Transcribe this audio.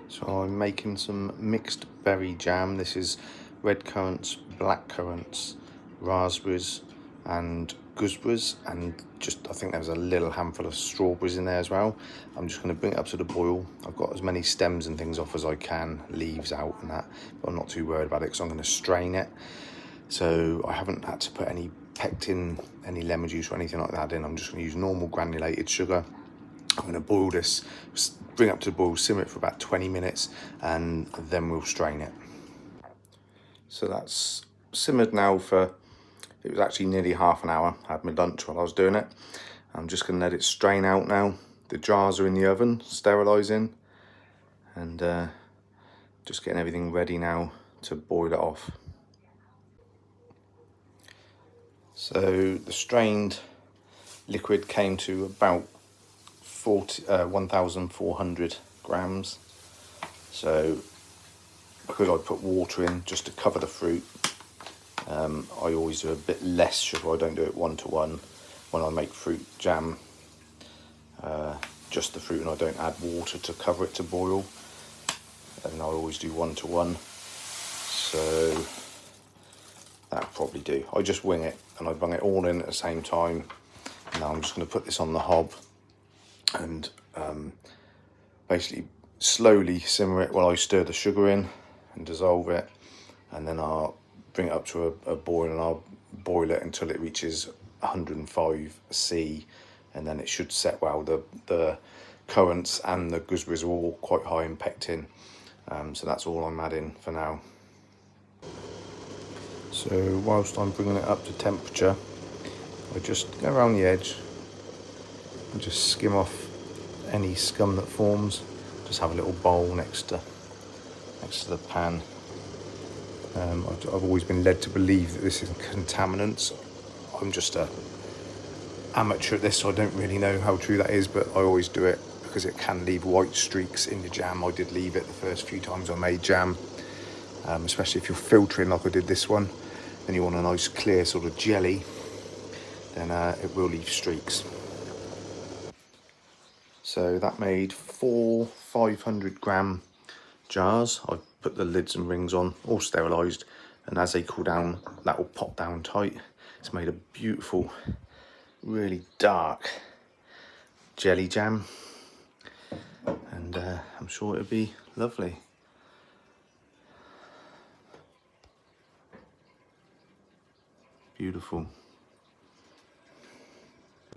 So I'm making some mixed berry jam. This is red currants, black currants, raspberries and gooseberries, and I think there's a little handful of strawberries in there as well. I'm just going to bring it up to the boil. I've got as many stems and things off as I can, leaves out and that, but I'm not too worried about it because I'm going to strain it. So I haven't had to put any pectin, any lemon juice or anything like that in. I'm just going to use normal granulated sugar. I'm going to boil this, bring it up to the boil, simmer it for about 20 minutes, and then we'll strain it. So that's simmered now for, it was actually nearly half an hour. I had my lunch while I was doing it. I'm just going to let it strain out now. The jars are in the oven, sterilising, and just getting everything ready now to boil it off. So the strained liquid came to about 1,400 grams. So because I put water in just to cover the fruit, I always do a bit less sugar. I don't do it 1-to-1 when I make fruit jam, just the fruit, and I don't add water to cover it to boil, and I always do 1-to-1. So that'll probably do. I just wing it, and I bung it all in at the same time. Now I'm just going to put this on the hob and basically slowly simmer it while I stir the sugar in and dissolve it, and then I'll bring it up to a boil, and I'll boil it until it reaches 105 C, and then it should set well. The currants and the gooseberries are all quite high in pectin, so that's all I'm adding for now. So whilst I'm bringing it up to temperature, I just go around the edge and just skim off any scum that forms. Just have a little bowl next to the pan. I've always been led to believe that this is contaminants. I'm just a amateur at this, so I don't really know how true that is, but I always do it because it can leave white streaks in your jam. I did leave it the first few times I made jam, especially if you're filtering like I did this one, then you want a nice clear sort of jelly, then it will leave streaks. So that made 4 500-gram jars. I've put the lids and rings on, all sterilised, and as they cool down, that will pop down tight. It's made a beautiful, really dark jelly jam, and I'm sure it'll be lovely. Beautiful.